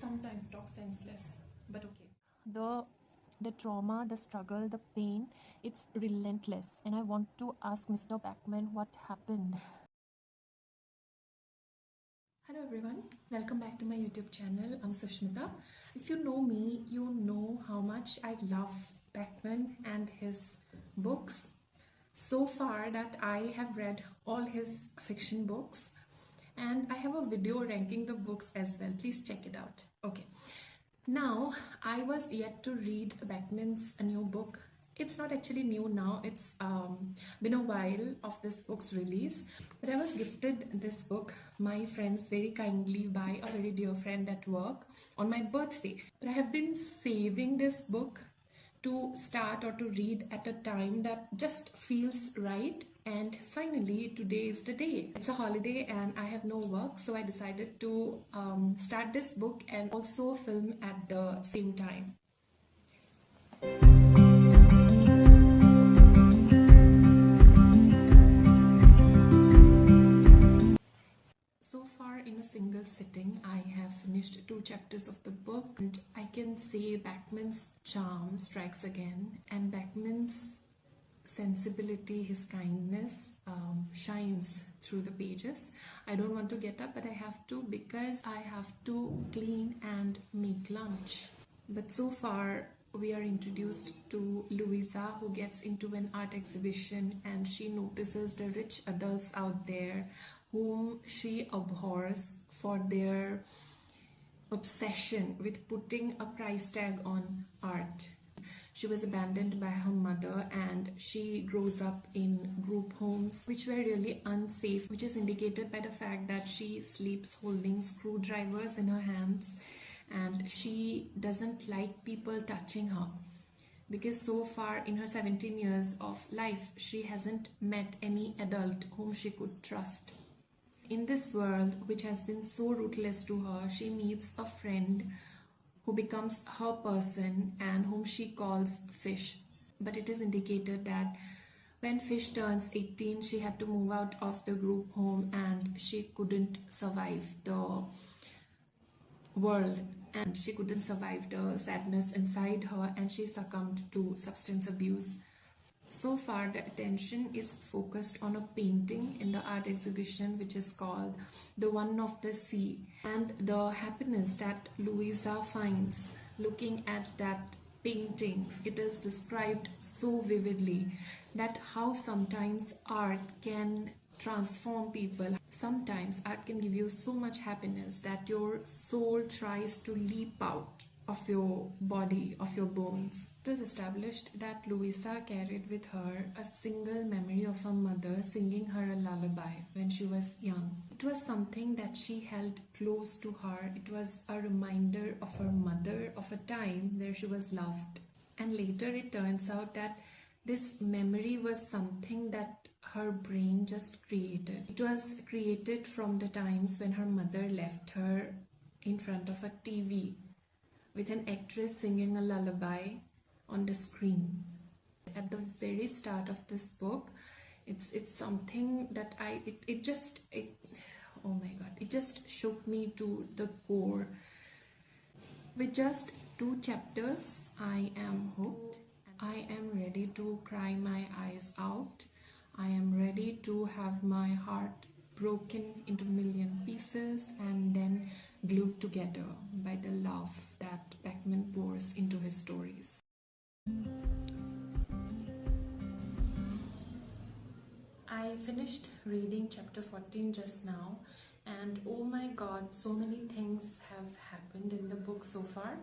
sometimes talk senseless, but okay. The trauma, the struggle, the pain, it's relentless. And I want to ask Mr. Backman what happened. Hello everyone, welcome back to my YouTube channel. I'm Sushmita. If you know me, you know how much I love Backman and his books. So far that I have read all his fiction books, and I have a video ranking the books as well. Please check it out. Okay. Now, I was yet to read Backman's new book. It's not actually new now, it's been a while of this book's release. But I was gifted this book, my friends, very kindly by a very dear friend at work on my birthday. But I have been saving this book to start or to read at a time that just feels right, and finally today is the day. It's a holiday and I have no work, so I decided to start this book and also film at the same time. So far, in a single sitting, I have finished 2 chapters of the book, and I can say Backman's charm strikes again, and Backman's sensibility, his kindness shines through the pages. I don't want to get up, but I have to because I have to clean and make lunch. But so far, we are introduced to Louisa, who gets into an art exhibition and she notices the rich adults out there whom she abhors for their obsession with putting a price tag on art. She was abandoned by her mother and she grows up in group homes which were really unsafe, which is indicated by the fact that she sleeps holding screwdrivers in her hands, and she doesn't like people touching her because so far in her 17 years of life she hasn't met any adult whom she could trust. In this world which has been so ruthless to her, she meets a friend who becomes her person and whom she calls Fish. But it is indicated that when Fish turns 18, she had to move out of the group home and she couldn't survive the world and she couldn't survive the sadness inside her, and she succumbed to substance abuse. So far, the attention is focused on a painting in the art exhibition which is called The One of the Sea, and the happiness that Louisa finds looking at that painting. It is described so vividly that how sometimes art can transform people. Sometimes art can give you so much happiness that your soul tries to leap out of your body, of your bones. It was established that Louisa carried with her a single memory of her mother singing her a lullaby when she was young. It was something that she held close to her. It was a reminder of her mother, of a time where she was loved. And later it turns out that this memory was something that her brain just created. It was created from the times when her mother left her in front of a TV with an actress singing a lullaby on the screen. At the very start of this book, it's something that it just oh my god, it just shook me to the core. With just 2 chapters, I am hooked. I am ready to cry my eyes out. I am ready to have my heart broken into a million pieces and then glued together by the love that Backman pours into his stories. I finished reading chapter 14 just now, and oh my god, so many things have happened in the book so far.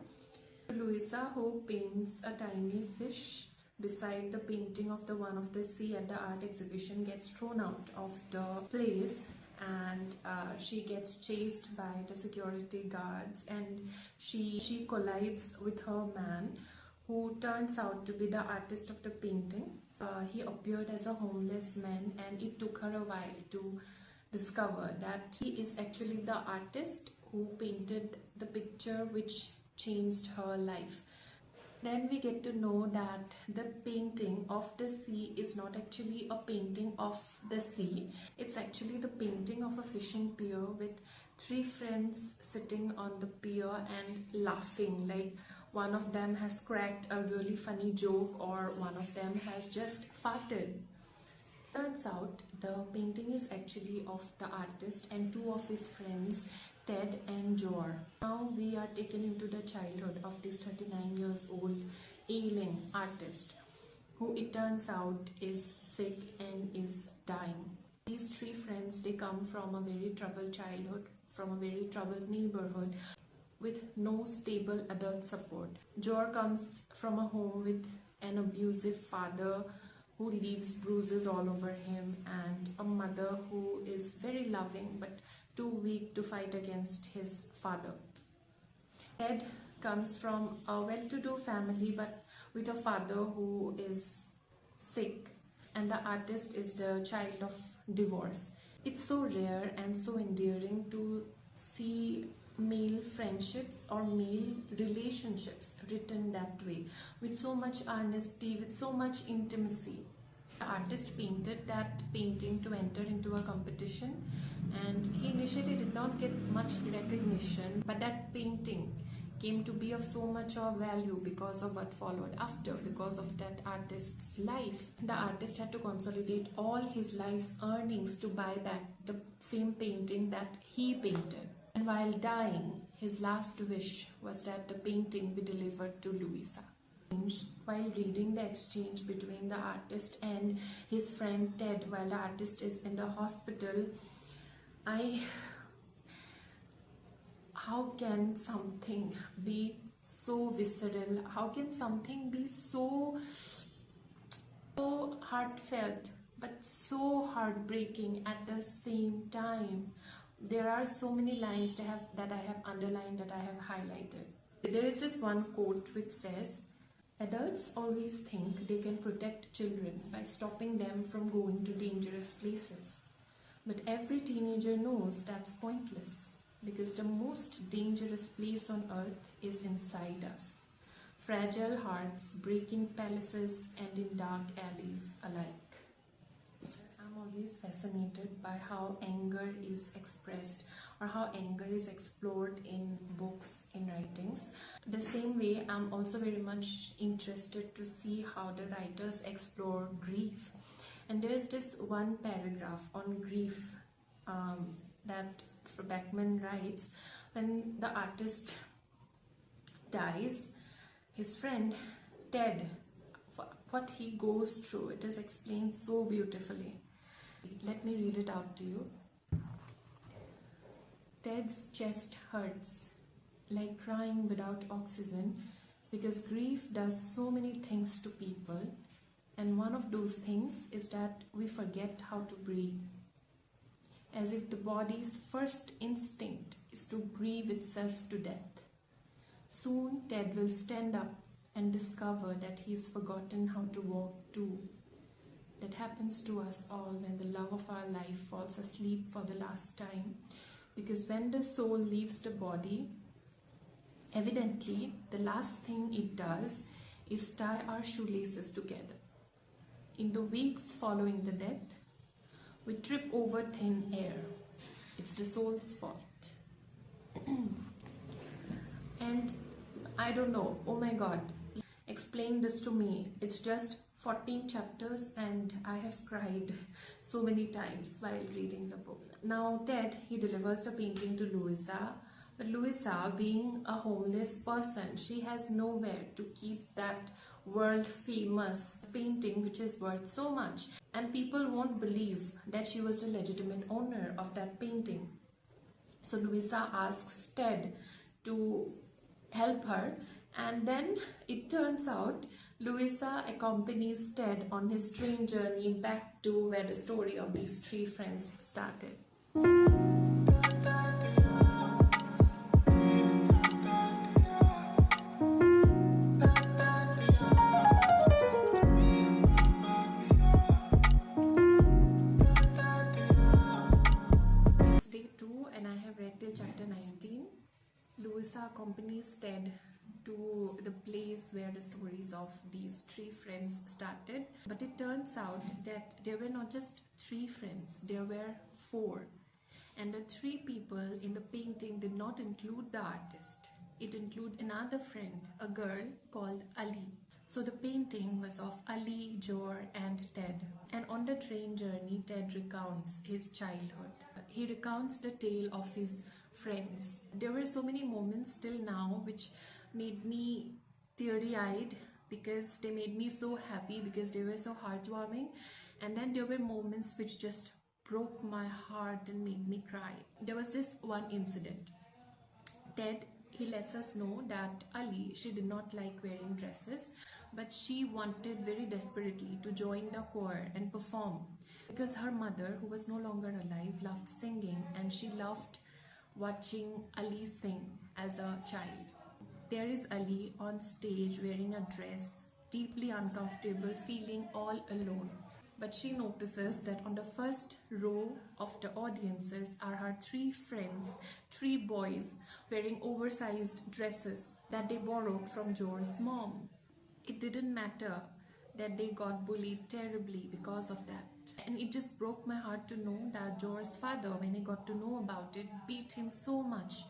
Louisa, who paints a tiny fish beside the painting of the One of the Sea at the art exhibition, gets thrown out of the place, and she gets chased by the security guards, and she collides with her man, who turns out to be the artist of the painting. He appeared as a homeless man, and it took her a while to discover that he is actually the artist who painted the picture which changed her life. Then we get to know that the painting of the sea is not actually a painting of the sea. It's actually the painting of a fishing pier with 3 friends sitting on the pier and laughing, like one of them has cracked a really funny joke or one of them has just farted. Turns out the painting is actually of the artist and two of his friends, Ted and Jor. Now we are taken into the childhood of this 39 years old ailing artist, who it turns out is sick and is dying. These three friends, they come from a very troubled childhood, from a very troubled neighborhood with no stable adult support. Jor comes from a home with an abusive father who leaves bruises all over him, and a mother who is very loving but too weak to fight against his father. Ted comes from a well-to-do family but with a father who is sick, and the artist is the child of divorce. It's so rare and so endearing to see male friendships or male relationships written that way, with so much honesty, with so much intimacy. The artist painted that painting to enter into a competition, and he initially did not get much recognition, but that painting came to be of so much of value because of what followed after, because of that artist's life. The artist had to consolidate all his life's earnings to buy back the same painting that he painted. And while dying, his last wish was that the painting be delivered to Louisa. While reading the exchange between the artist and his friend Ted while the artist is in the hospital, how can something be so visceral? How can something be so heartfelt but so heartbreaking at the same time? There are so many lines that I have underlined, that I have highlighted. There is this one quote which says, "Adults always think they can protect children by stopping them from going to dangerous places. But every teenager knows that's pointless, because the most dangerous place on earth is inside us. Fragile hearts breaking palaces and in dark alleys alike." I'm always fascinated by how anger is expressed or how anger is explored in books, in writings. The same way, I'm also very much interested to see how the writers explore grief. And there's this one paragraph on grief that Backman writes. When the artist dies, his friend Ted, what he goes through, it is explained so beautifully. Let me read it out to you. Ted's chest hurts like crying without oxygen, because grief does so many things to people, and one of those things is that we forget how to breathe. As if the body's first instinct is to grieve itself to death. Soon Ted will stand up and discover that he's forgotten how to walk too. That happens to us all when the love of our life falls asleep for the last time. Because when the soul leaves the body, evidently the last thing it does is tie our shoelaces together. In the weeks following the death, we trip over thin air. It's the soul's fault. And I don't know, oh my God, explain this to me. It's just 14 chapters and I have cried so many times while reading the book. Now Ted, he delivers the painting to Louisa, but Louisa, being a homeless person, she has nowhere to keep that world famous painting which is worth so much, and people won't believe that she was the legitimate owner of that painting. So Louisa asks Ted to help her, and then it turns out Louisa accompanies Ted on his strange journey back to where the story of these three friends started. It's day 2 and I have read till chapter 19. Louisa accompanies Ted to the place where the stories of these three friends started. But it turns out that there were not just three friends, there were 4. And the three people in the painting did not include the artist. It included another friend, a girl called Ali. So the painting was of Ali, Jor, and Ted. And on the train journey, Ted recounts his childhood. He recounts the tale of his friends. There were so many moments till now which made me teary-eyed because they made me so happy because they were so heartwarming. And then there were moments which just broke my heart and made me cry. There was this one incident. Ted, he lets us know that Ali, she did not like wearing dresses, but she wanted very desperately to join the choir and perform because her mother, who was no longer alive, loved singing and she loved watching Ali sing as a child. There is Ali on stage wearing a dress, deeply uncomfortable, feeling all alone. But she notices that on the first row of the audiences are her three friends, three boys wearing oversized dresses that they borrowed from Jor's mom. It didn't matter that they got bullied terribly because of that. And it just broke my heart to know that Jor's father, when he got to know about it, beat him so much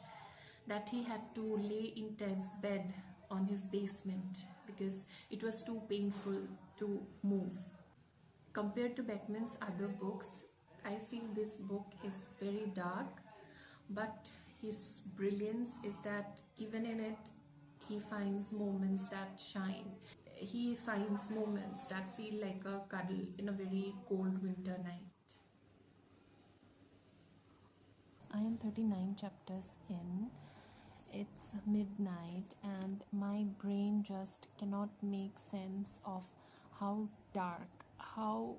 that he had to lay in Ted's bed on his basement because it was too painful to move. Compared to Backman's other books, I feel this book is very dark, but his brilliance is that even in it, he finds moments that shine. He finds moments that feel like a cuddle in a very cold winter night. I am 39 chapters in. It's midnight and my brain just cannot make sense of how dark, how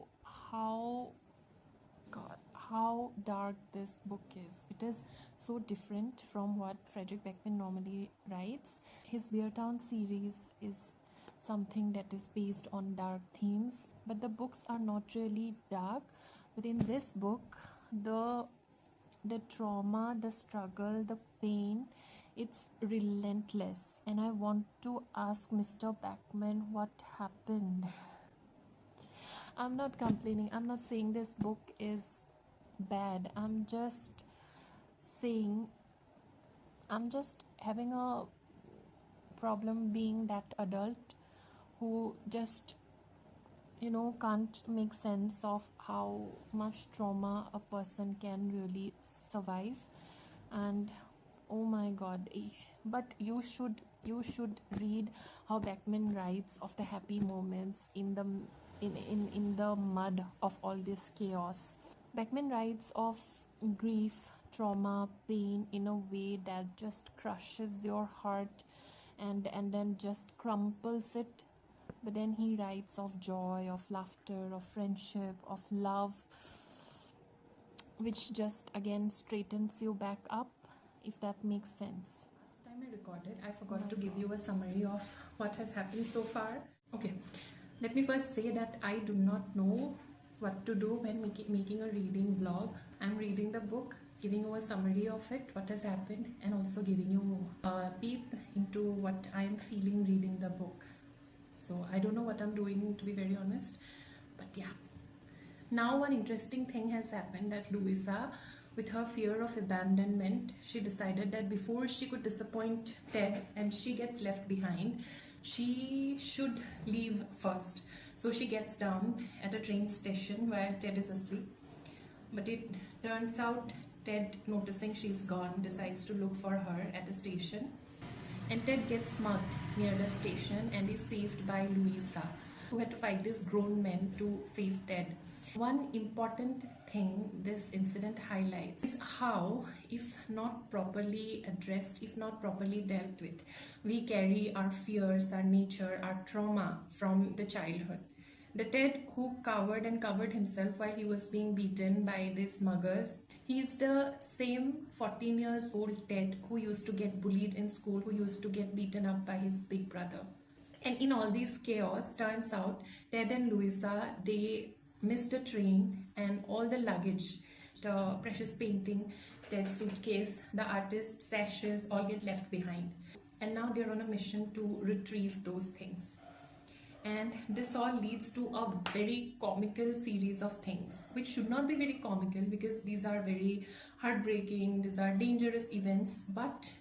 God, how dark this book is. It is so different from what Fredrick Backman normally writes. His Beartown series is something that is based on dark themes, but the books are not really dark. But in this book, the trauma, the struggle, the pain, it's relentless. And I want to ask Mr. Backman what happened. I'm not complaining. I'm not saying this book is bad. I'm just saying, I'm just having a problem being that adult who just, can't make sense of how much trauma a person can really survive. And oh my god, but you should read how Backman writes of the happy moments in the mud of all this chaos. Backman writes of grief, trauma, pain in a way that just crushes your heart and then just crumples it. But then he writes of joy, of laughter, of friendship, of love, which just again straightens you back up, if that makes sense. Last time I recorded, I forgot to give you a summary of what has happened so far. Okay, let me first say that I do not know what to do when making a reading vlog. I'm reading the book, giving you a summary of it, what has happened, and also giving you a peep into what I am feeling reading the book. So I don't know what I'm doing, to be very honest, but yeah. Now one interesting thing has happened, that Louisa, with her fear of abandonment, she decided that before she could disappoint Ted and she gets left behind, she should leave first. So she gets down at a train station while Ted is asleep. But it turns out Ted, noticing she's gone, decides to look for her at a station. And Ted gets mugged near the station and is saved by Louisa, who had to fight these grown men to save Ted. One important thing this incident highlights is how, if not properly addressed, if not properly dealt with, we carry our fears, our nature, our trauma from the childhood. The Ted who covered himself while he was being beaten by these muggers, he is the same 14 years old Ted who used to get bullied in school, who used to get beaten up by his big brother. And in all this chaos, turns out Ted and Louisa, they missed a train and all the luggage, the precious painting, Ted's suitcase, the artist's sashes, all get left behind. And now they're on a mission to retrieve those things. and this all leads to a very comical series of things which should not be very comical because these are very heartbreaking, these are dangerous events, but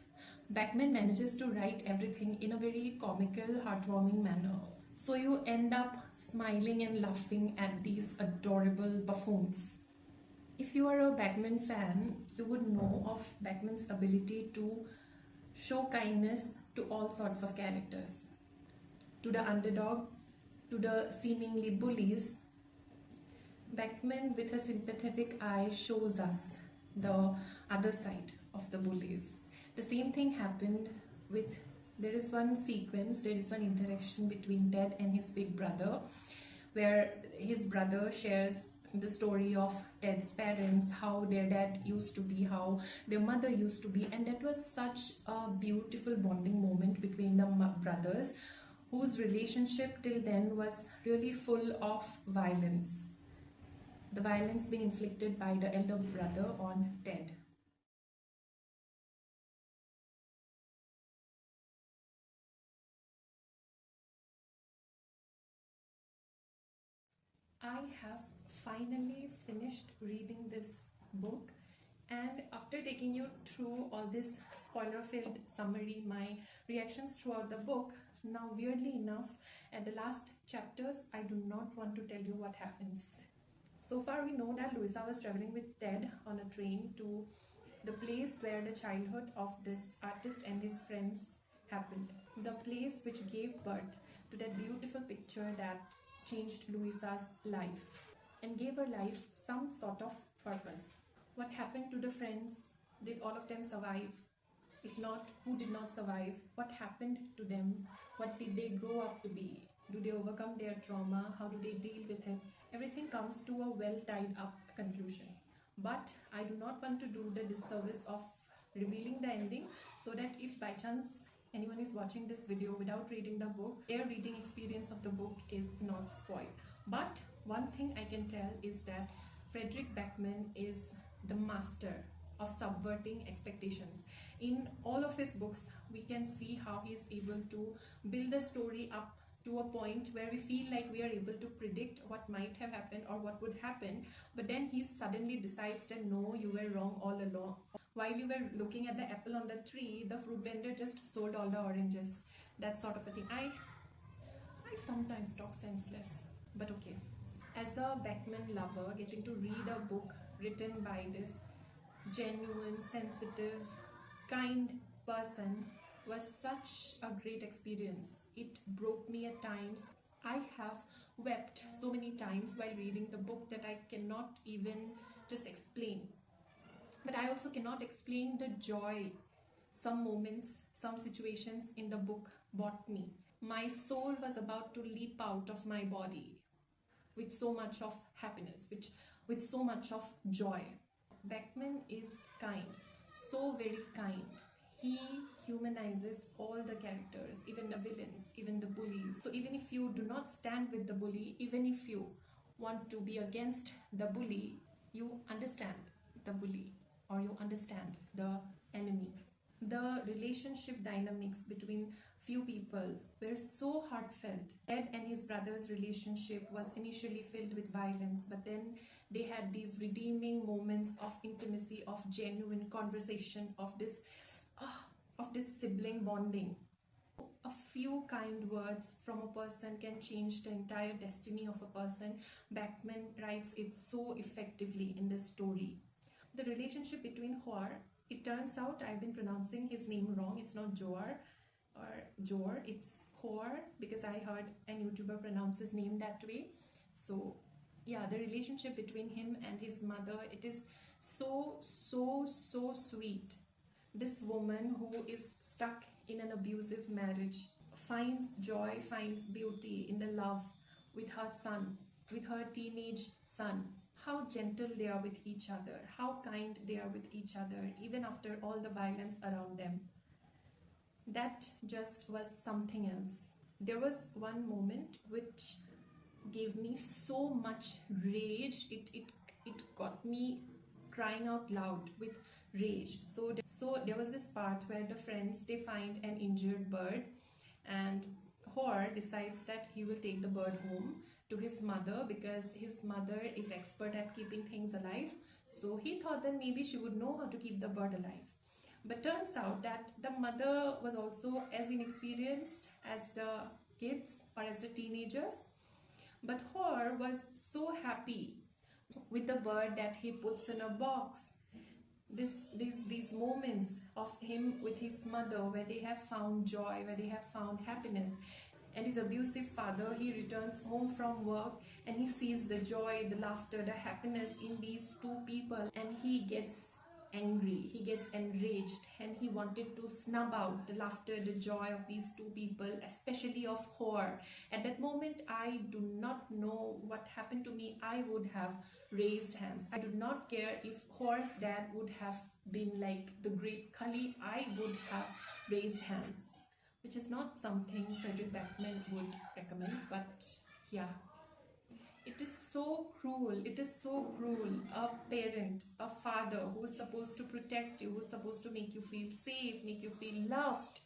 Backman manages to write everything in a very comical, heartwarming manner. So you end up smiling and laughing at these adorable buffoons. If you are a Backman fan, you would know of Backman's ability to show kindness to all sorts of characters. To the underdog, to the seemingly bullies, Backman with a sympathetic eye shows us the other side of the bullies. The same thing happened with, there is one sequence, there is one interaction between Ted and his big brother where his brother shares the story of Ted's parents, how their dad used to be, how their mother used to be, and that was such a beautiful bonding moment between the brothers whose relationship till then was really full of violence. The violence being inflicted by the elder brother on Ted. I have finally finished reading this book, and after taking you through all this spoiler-filled summary, my reactions throughout the book, now weirdly enough, at the last chapters, I do not want to tell you what happens. So far we know that Louisa was traveling with Ted on a train to the place where the childhood of this artist and his friends happened. The place which gave birth to that beautiful picture that changed Louisa's life and gave her life some sort of purpose. What happened to the friends? Did all of them survive? If not, who did not survive? What happened to them? What did they grow up to be? Do they overcome their trauma? How do they deal with it? Everything comes to a well tied up conclusion. But I do not want to do the disservice of revealing the ending, so that if by chance anyone is watching this video without reading the book, their reading experience of the book is not spoiled. But one thing I can tell is that Fredrick Backman is the master of subverting expectations. In all of his books, we can see how he is able to build the story up to a point where we feel like we are able to predict what might have happened or what would happen, but then he suddenly decides that no, you were wrong all along. While you were looking at the apple on the tree, the fruit vendor just sold all the oranges. That sort of a thing. I sometimes talk senseless, but okay. As a Backman lover, getting to read a book written by this genuine, sensitive, kind person was such a great experience. It broke me at times. I have wept so many times while reading the book that I cannot even just explain. But I also cannot explain the joy some moments, some situations in the book brought me. My soul was about to leap out of my body with so much of happiness, with so much of joy. Backman is kind, so very kind. He humanizes all the characters, even the villains, even the bullies. So even if you do not stand with the bully, even if you want to be against the bully, you understand the bully or you understand the enemy. The relationship dynamics between few people were so heartfelt. Ed and his brother's relationship was initially filled with violence, but then they had these redeeming moments of intimacy, of genuine conversation, of this sibling bonding. A few kind words from a person can change the entire destiny of a person. Backman writes it so effectively in this story. The relationship between Huar, it turns out I've been pronouncing his name wrong. It's not Joar or Jor, it's Huar, because I heard an YouTuber pronounce his name that way. So yeah, the relationship between him and his mother, it is so sweet. This woman who is stuck in an abusive marriage finds joy, finds beauty in the love with her son, with her teenage son. How gentle they are with each other, how kind they are with each other, even after all the violence around them. That just was something else. There was one moment which gave me so much rage. It got me crying out loud with rage. So there was this part where the friends, they find an injured bird, and Hor decides that he will take the bird home to his mother because his mother is expert at keeping things alive. So he thought that maybe she would know how to keep the bird alive. But turns out that the mother was also as inexperienced as the kids or as the teenagers. But Hor was so happy with the bird that he puts in a box. These moments of him with his mother, where they have found joy, where they have found happiness. And his abusive father, he returns home from work and he sees the joy, the laughter, the happiness in these two people, and he gets angry, he gets enraged, and he wanted to snub out the laughter, the joy of these two people, especially of Hor. At that moment, I do not know what happened to me. I would have raised hands. I do not care if Hor's dad would have been like the great Kali. I would have raised hands, which is not something Fredrick Backman would recommend, but yeah. It is so cruel. It is so cruel. A parent, a father who is supposed to protect you, who is supposed to make you feel safe, make you feel loved,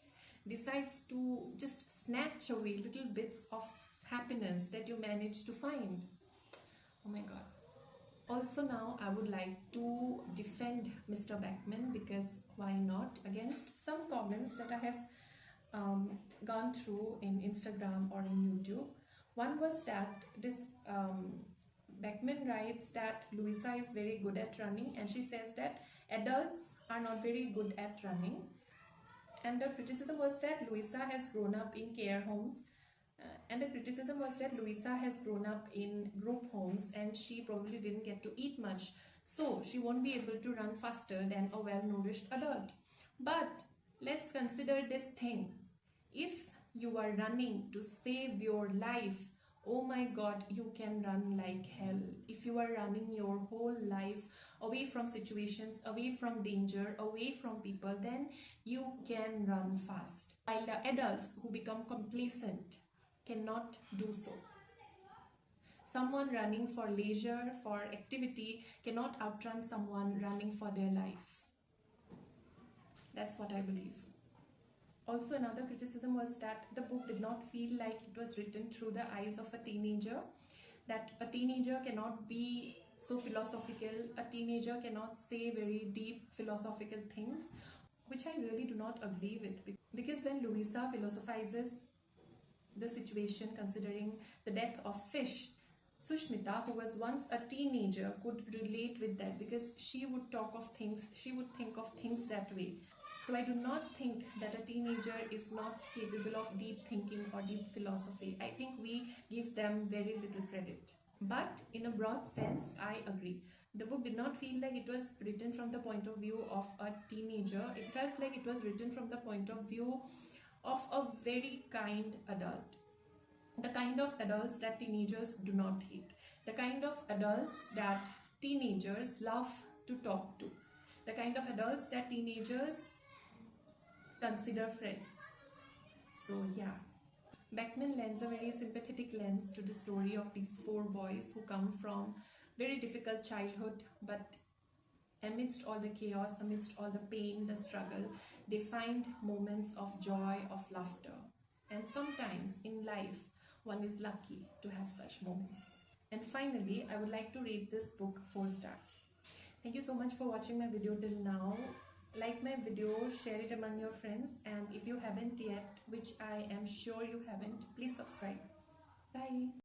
decides to just snatch away little bits of happiness that you managed to find. Oh my God. Also now I would like to defend Mr. Backman, because why not, against some comments that I have gone through in Instagram or in YouTube. One was that this Beckman writes that Louisa is very good at running, and she says that adults are not very good at running. And the criticism was that Louisa has grown up in care homes, and the criticism was that Louisa has grown up in group homes and she probably didn't get to eat much, so she won't be able to run faster than a well-nourished adult. But let's consider this thing. If you are running to save your life, oh my God, you can run like hell. If you are running your whole life away from situations, away from danger, away from people, then you can run fast. While the adults who become complacent cannot do so. Someone running for leisure, for activity, cannot outrun someone running for their life. That's what I believe. Also, another criticism was that the book did not feel like it was written through the eyes of a teenager, that a teenager cannot be so philosophical, a teenager cannot say very deep philosophical things, which I really do not agree with. Because when Louisa philosophizes the situation considering the death of fish, Sushmita, who was once a teenager, could relate with that, because she would talk of things, she would think of things that way. So I do not think that a teenager is not capable of deep thinking or deep philosophy. I think we give them very little credit. But in a broad sense, I agree. The book did not feel like it was written from the point of view of a teenager. It felt like it was written from the point of view of a very kind adult. The kind of adults that teenagers do not hate. The kind of adults that teenagers love to talk to. The kind of adults that teenagers consider friends. So yeah, Beckman lends a very sympathetic lens to the story of these four boys who come from very difficult childhood, but amidst all the chaos, amidst all the pain, the struggle, they find moments of joy, of laughter. And sometimes in life, one is lucky to have such moments. And finally, I would like to rate this book 4 stars. Thank you so much for watching my video till now. Like my video, share it among your friends, and if you haven't yet, which I am sure you haven't, please subscribe. Bye.